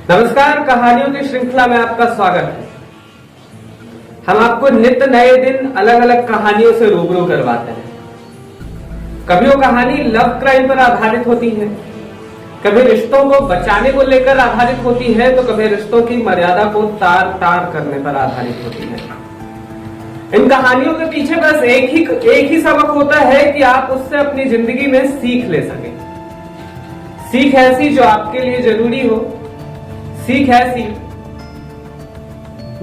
नमस्कार, कहानियों की श्रृंखला में आपका स्वागत है। हम आपको नित्य नए दिन अलग अलग कहानियों से रूबरू करवाते हैं। कभी वो कहानी लव क्राइम पर आधारित होती है, कभी रिश्तों को बचाने को लेकर आधारित होती है, तो कभी रिश्तों की मर्यादा को तार तार करने पर आधारित होती है। इन कहानियों के पीछे बस एक ही सबक होता है कि आप उससे अपनी जिंदगी में सीख ले सकें। सीख ऐसी जो आपके लिए जरूरी हो, सीख ऐसी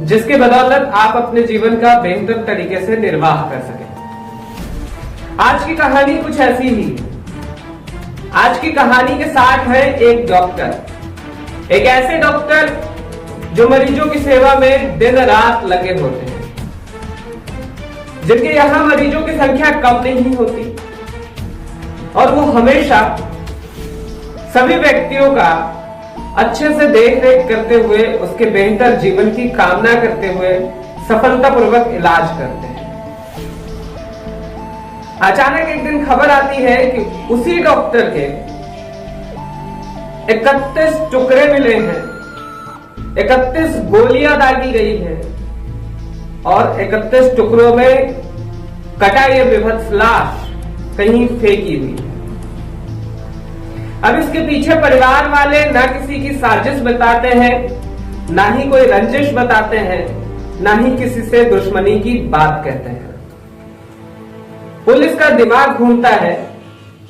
जिसके बदौलत आप अपने जीवन का बेहतर तरीके से निर्वाह कर सकें। आज की कहानी कुछ ऐसी ही है। आज की कहानी के साथ है एक डॉक्टर, एक ऐसे डॉक्टर जो मरीजों की सेवा में दिन रात लगे होते हैं, जिनके यहां मरीजों की संख्या कम नहीं होती और वो हमेशा सभी व्यक्तियों का अच्छे से देख रेख करते हुए, उसके बेहतर जीवन की कामना करते हुए सफलतापूर्वक इलाज करते हैं। अचानक एक दिन खबर आती है कि उसी डॉक्टर के 31 टुकड़े मिले हैं, 31 गोलियां दागी गई हैं और 31 टुकड़ों में कटा ये विभत्स लाश कहीं फेंकी हुई है। अब इसके पीछे परिवार वाले ना किसी की साजिश बताते हैं, ना ही कोई रंजिश बताते हैं, ना ही किसी से दुश्मनी की बात कहते हैं। पुलिस का दिमाग घूमता है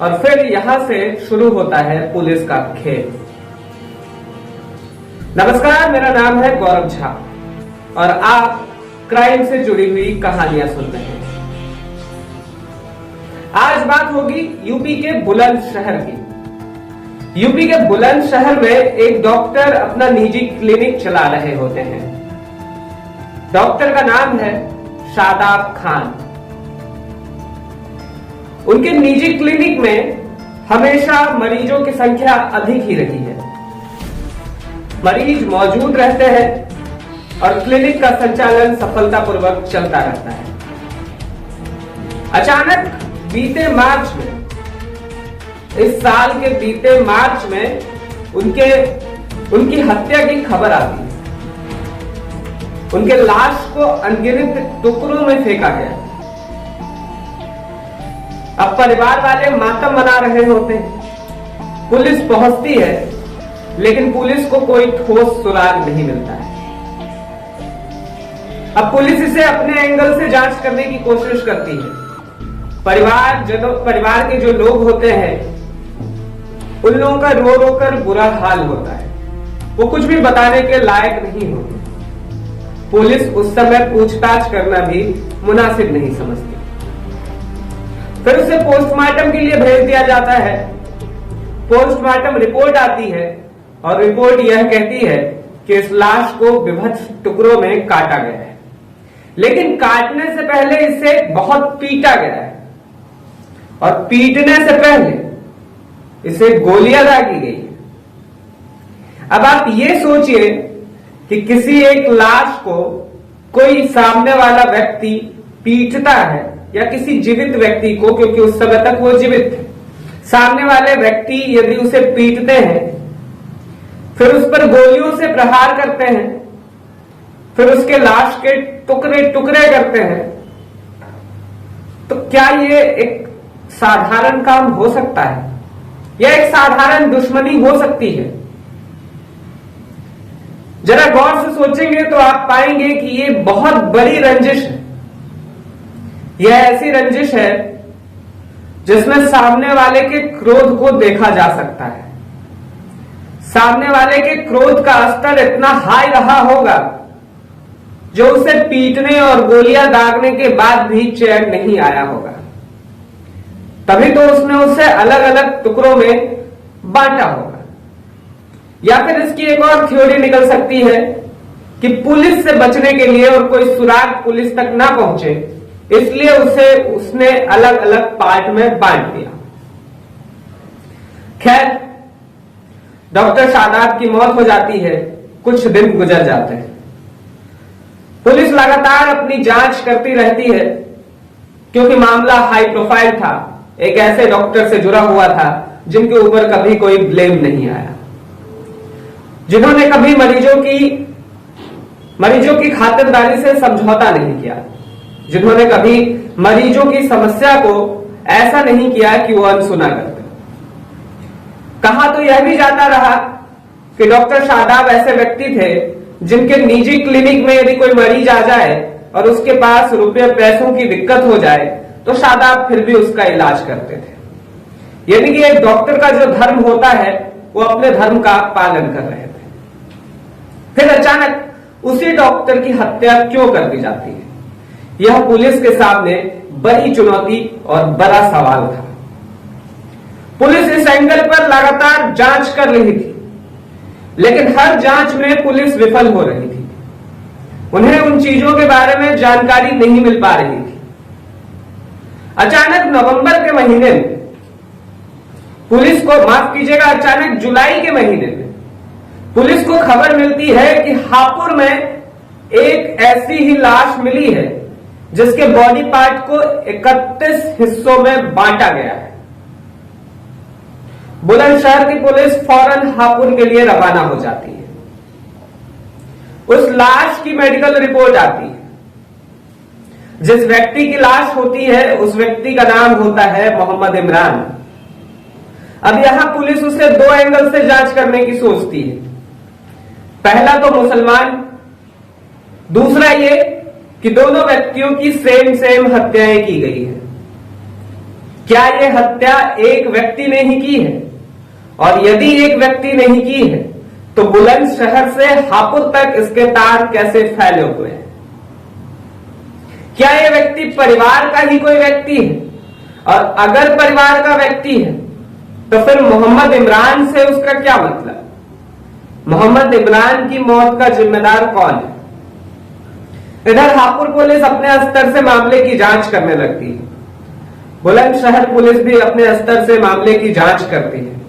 और फिर यहां से शुरू होता है पुलिस का खेल। नमस्कार, मेरा नाम है गौरव झा और आप क्राइम से जुड़ी हुई कहानियां सुन रहे हैं। आज बात होगी यूपी के बुलंदशहर की। यूपी के बुलंदशहर में एक डॉक्टर अपना निजी क्लिनिक चला रहे होते हैं। डॉक्टर का नाम है शादाब खान। उनके निजी क्लिनिक में हमेशा मरीजों की संख्या अधिक ही रही है। मरीज मौजूद रहते हैं और क्लिनिक का संचालन सफलतापूर्वक चलता रहता है। अचानक बीते मार्च में, इस साल के बीते मार्च में उनकी हत्या की खबर आती है। उनके लाश को अनगिनत टुकड़ों में फेंका गया। अब परिवार वाले मातम मना रहे होते हैं। पुलिस पहुंचती है, लेकिन पुलिस को कोई ठोस सुराग नहीं मिलता है। अब पुलिस इसे अपने एंगल से जांच करने की कोशिश करती है। परिवार के जो लोग होते हैं, उन लोगों का रो रो कर बुरा हाल होता है। वो कुछ भी बताने के लायक नहीं होते। पुलिस उस समय पूछताछ करना भी मुनासिब नहीं समझती। फिर उसे पोस्टमार्टम के लिए भेज दिया जाता है। पोस्टमार्टम रिपोर्ट आती है और रिपोर्ट यह कहती है कि इस लाश को विभत्स टुकड़ों में काटा गया है, लेकिन काटने से पहले इसे बहुत पीटा गया है और पीटने से पहले इसे गोलियां दागी गई है। अब आप ये सोचिए कि किसी एक लाश को कोई सामने वाला व्यक्ति पीटता है, या किसी जीवित व्यक्ति को, क्योंकि उस समय तक वो जीवित थे, सामने वाले व्यक्ति यदि उसे पीटते हैं, फिर उस पर गोलियों से प्रहार करते हैं, फिर उसके लाश के टुकड़े टुकड़े करते हैं, तो क्या ये एक साधारण काम हो सकता है? यह एक साधारण दुश्मनी हो सकती है? जरा गौर से सोचेंगे तो आप पाएंगे कि ये बहुत बड़ी रंजिश है। यह ऐसी रंजिश है जिसमें सामने वाले के क्रोध को देखा जा सकता है। सामने वाले के क्रोध का स्तर इतना हाई रहा होगा जो उसे पीटने और गोलियां दागने के बाद भी चैन नहीं आया होगा। तभी तो उसने उसे अलग अलग टुकड़ों में बांटा होगा। या फिर इसकी एक और थ्योरी निकल सकती है कि पुलिस से बचने के लिए और कोई सुराग पुलिस तक ना पहुंचे, इसलिए उसने अलग अलग पार्ट में बांट दिया। खैर, डॉक्टर शादाब की मौत हो जाती है। कुछ दिन गुजर जाते हैं। पुलिस लगातार अपनी जांच करती रहती है, क्योंकि मामला हाई प्रोफाइल था, एक ऐसे डॉक्टर से जुड़ा हुआ था जिनके ऊपर कभी कोई ब्लेम नहीं आया। जिन्होंने कभी मरीजों की खातिरदारी से समझौता नहीं किया, जिन्होंने कभी मरीजों की समस्या को ऐसा नहीं किया कि वो अनसुना करते। कहा तो यह भी जाता रहा कि डॉक्टर शादाब ऐसे व्यक्ति थे जिनके निजी क्लिनिक में यदि कोई मरीज आ जाए और उसके पास रुपये पैसों की दिक्कत हो जाए तो शादाब फिर भी उसका इलाज करते थे। यानी कि एक डॉक्टर का जो धर्म होता है वो अपने धर्म का पालन कर रहे थे। फिर अचानक उसी डॉक्टर की हत्या क्यों कर दी जाती है, यह पुलिस के सामने बड़ी चुनौती और बड़ा सवाल था। पुलिस इस एंगल पर लगातार जांच कर रही थी, लेकिन हर जांच में पुलिस विफल हो रही थी। उन्हें उन चीजों के बारे में जानकारी नहीं मिल पा रही थी। अचानक नवंबर के महीने में पुलिस को, माफ कीजिएगा, अचानक जुलाई के महीने में पुलिस को खबर मिलती है कि हापुड़ में एक ऐसी ही लाश मिली है जिसके बॉडी पार्ट को 31 हिस्सों में बांटा गया है। बुलंदशहर की पुलिस फौरन हापुड़ के लिए रवाना हो जाती है। उस लाश की मेडिकल रिपोर्ट आती है। जिस व्यक्ति की लाश होती है उस व्यक्ति का नाम होता है मोहम्मद इमरान। अब यहां पुलिस उसे दो एंगल से जांच करने की सोचती है। पहला तो मुसलमान, दूसरा ये कि दोनों व्यक्तियों की सेम हत्याएं की गई है। क्या यह हत्या एक व्यक्ति ने ही की है? और यदि एक व्यक्ति ने ही की है तो बुलंदशहर से हापुड़ तक इसके तार कैसे फैले हुए हैं? क्या यह व्यक्ति परिवार का ही कोई व्यक्ति है? और अगर परिवार का व्यक्ति है तो फिर मोहम्मद इमरान से उसका क्या मतलब? मोहम्मद इमरान की मौत का जिम्मेदार कौन है? इधर हापुड़ पुलिस अपने स्तर से मामले की जांच करने लगती है। बुलंदशहर पुलिस भी अपने स्तर से मामले की जांच करती है,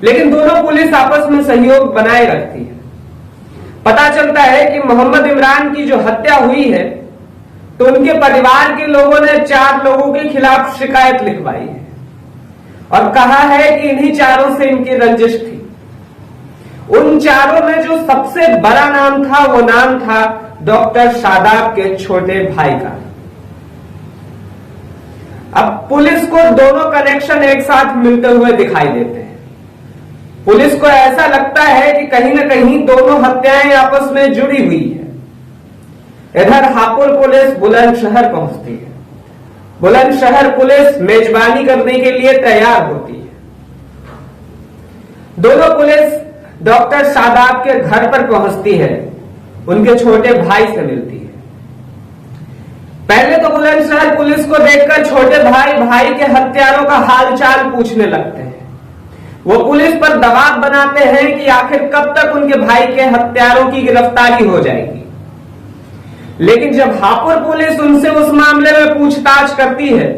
लेकिन दोनों पुलिस आपस में सहयोग बनाए रखती है। पता चलता है कि मोहम्मद इमरान की जो हत्या हुई है तो उनके परिवार के लोगों ने 4 लोगों के खिलाफ शिकायत लिखवाई है और कहा है कि इन्हीं 4 से इनकी रंजिश थी। उन 4 में जो सबसे बड़ा नाम था वो नाम था डॉक्टर शादाब के छोटे भाई का। अब पुलिस को दोनों कनेक्शन एक साथ मिलते हुए दिखाई देते हैं। पुलिस को ऐसा लगता है कि कहीं ना कहीं दोनों हत्याएं आपस में जुड़ी हुई है। इधर हापुड़ पुलिस बुलंदशहर पहुंचती है। बुलंदशहर पुलिस मेजबानी करने के लिए तैयार होती है। दोनों पुलिस डॉक्टर शादाब के घर पर पहुंचती है, उनके छोटे भाई से मिलती है। पहले तो बुलंदशहर पुलिस को देखकर छोटे भाई के हत्यारों का हालचाल पूछने लगते हैं। वो पुलिस पर दबाव बनाते हैं कि आखिर कब तक उनके भाई के हत्यारों की गिरफ्तारी हो जाएगी। लेकिन जब हापुड़ पुलिस उनसे उस मामले में पूछताछ करती है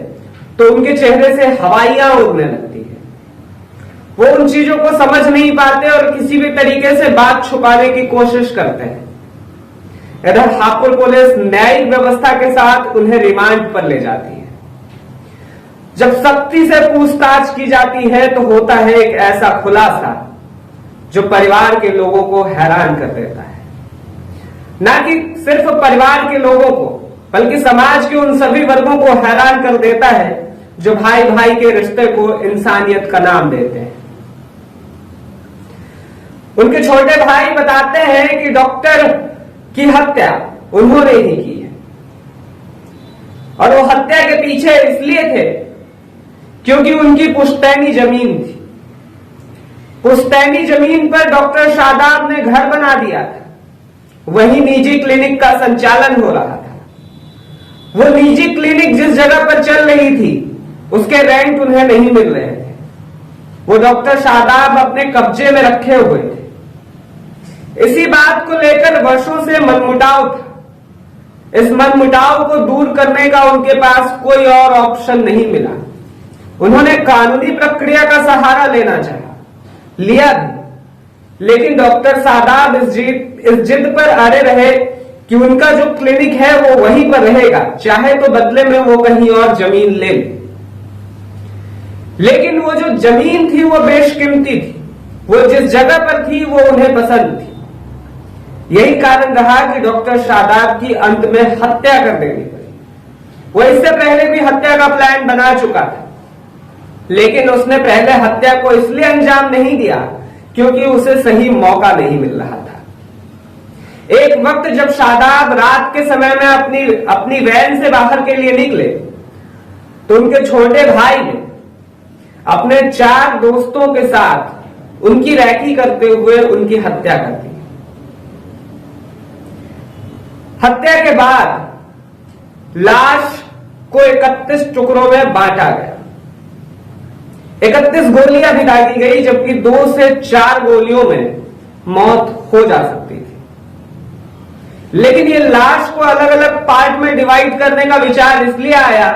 तो उनके चेहरे से हवाइयां उड़ने लगती है। वो उन चीजों को समझ नहीं पाते और किसी भी तरीके से बात छुपाने की कोशिश करते हैं। इधर हापुड़ पुलिस न्यायिक व्यवस्था के साथ उन्हें रिमांड पर ले जाती है। जब सख्ती से पूछताछ की जाती है तो होता है एक ऐसा खुलासा जो परिवार के लोगों को हैरान कर देता है। ना कि सिर्फ परिवार के लोगों को, बल्कि समाज के उन सभी वर्गों को हैरान कर देता है जो भाई के रिश्ते को इंसानियत का नाम देते हैं। उनके छोटे भाई बताते हैं कि डॉक्टर की हत्या उन्होंने ही की है और वो हत्या के पीछे इसलिए थे क्योंकि उनकी पुश्तैनी जमीन थी। पुश्तैनी जमीन पर डॉक्टर शादाब ने घर बना दिया था। वहीं निजी क्लिनिक का संचालन हो रहा था। वो निजी क्लिनिक जिस जगह पर चल रही थी उसके रेंट उन्हें नहीं मिल रहे थे। वो डॉक्टर शादाब अपने कब्जे में रखे हुए थे। इसी बात को लेकर वर्षों से मनमुटाव था। इस मनमुटाव को दूर करने का उनके पास कोई और ऑप्शन नहीं मिला। उन्होंने कानूनी प्रक्रिया का सहारा लेना चाहा, लिया भी, लेकिन डॉक्टर शादाब इस जिद पर अड़े रहे कि उनका जो क्लिनिक है वो वहीं पर रहेगा, चाहे तो बदले में वो कहीं और जमीन ले। लेकिन वो जो जमीन थी वो बेशकीमती थी, वो जिस जगह पर थी वो उन्हें पसंद थी। यही कारण रहा कि डॉक्टर शादाब की अंत में हत्या कर देनी पड़ी। वो इससे पहले भी हत्या का प्लान बना चुका था, लेकिन उसने पहले हत्या को इसलिए अंजाम नहीं दिया क्योंकि उसे सही मौका नहीं मिल रहा था। एक वक्त जब शादाब रात के समय में अपनी वैन से बाहर के लिए निकले तो उनके छोटे भाई ने अपने 4 दोस्तों के साथ उनकी रैकी करते हुए उनकी हत्या कर दी। हत्या के बाद लाश को 31 टुकड़ों में बांटा गया। 31 गोलियां भी दागी गई, जबकि 2 से 4 गोलियों में मौत हो जा सकती थी। लेकिन ये लाश को अलग अलग पार्ट में डिवाइड करने का विचार इसलिए आया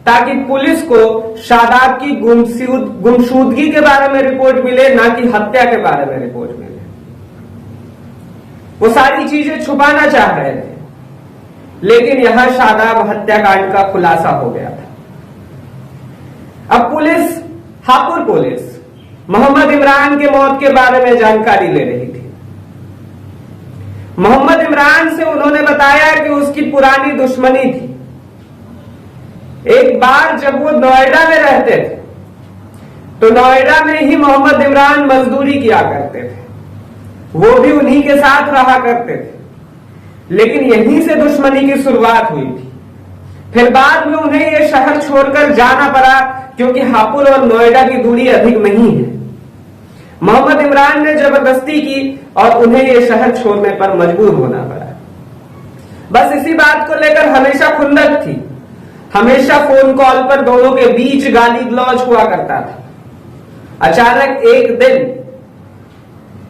ताकि पुलिस को शादाब की गुमशुदगी के बारे में रिपोर्ट मिले, ना कि हत्या के बारे में रिपोर्ट मिले। वो सारी चीजें छुपाना चाह रहे थे, लेकिन यहां शादाब हत्याकांड का खुलासा हो गया था। अब पुलिस, हापुड़ पुलिस, मोहम्मद इमरान के मौत के बारे में जानकारी ले रही थी। मोहम्मद इमरान से उन्होंने बताया कि उसकी पुरानी दुश्मनी थी। एक बार जब वो नोएडा में रहते थे तो नोएडा में ही मोहम्मद इमरान मजदूरी किया करते थे। वो भी उन्हीं के साथ रहा करते थे, लेकिन यहीं से दुश्मनी की शुरुआत हुई थी। फिर बाद में उन्हें यह शहर छोड़कर जाना पड़ा क्योंकि हापुड़ और नोएडा की दूरी अधिक नहीं है। मोहम्मद इमरान ने जबरदस्ती की और उन्हें यह शहर छोड़ने पर मजबूर होना पड़ा। बस इसी बात को लेकर हमेशा खुंदक थी। हमेशा फोन कॉल पर दोनों के बीच गाली गलौज हुआ करता था। अचानक एक दिन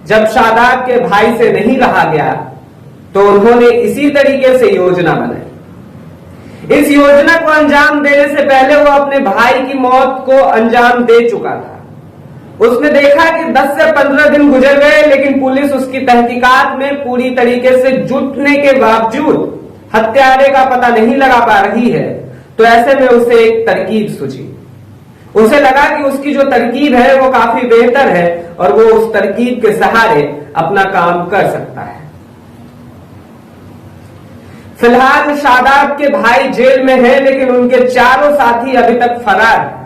जब शादाब के भाई से नहीं रहा गया तो उन्होंने इसी तरीके से योजना बनाई। इस योजना को अंजाम देने से पहले वो अपने भाई की मौत को अंजाम दे चुका था। उसने देखा कि 10 से 15 दिन गुजर गए, लेकिन पुलिस उसकी तहकीकात में पूरी तरीके से जुटने के बावजूद हत्यारे का पता नहीं लगा पा रही है। तो ऐसे में उसे एक तरकीब सूझी। उसे लगा कि उसकी जो तरकीब है वो काफी बेहतर है और वो उस तरकीब के सहारे अपना काम कर सकता है। फिलहाल शादाब के भाई जेल में है, लेकिन उनके 4 साथी अभी तक फरार हैं।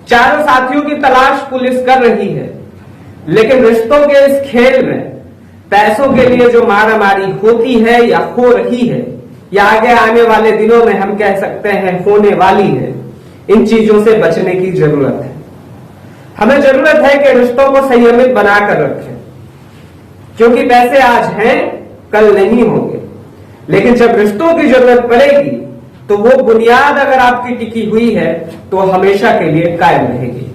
4 साथियों की तलाश पुलिस कर रही है, लेकिन रिश्तों के इस खेल में पैसों के लिए जो मारामारी होती है या हो रही है या आगे आने वाले दिनों में हम कह सकते हैं होने वाली है, इन चीजों से बचने की जरूरत है। हमें जरूरत है कि रिश्तों को संयमित बनाकर रखें, क्योंकि पैसे आज हैं, कल नहीं होंगे। लेकिन जब रिश्तों की जरूरत पड़ेगी तो वो बुनियाद अगर आपकी टिकी हुई है तो हमेशा के लिए कायम रहेगी।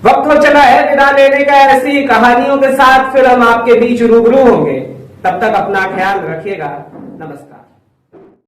वक्त हो चला है विदा लेने का। ऐसी कहानियों के साथ फिर हम आपके बीच रूबरू होंगे। तब तक अपना ख्याल रखिएगा। नमस्कार।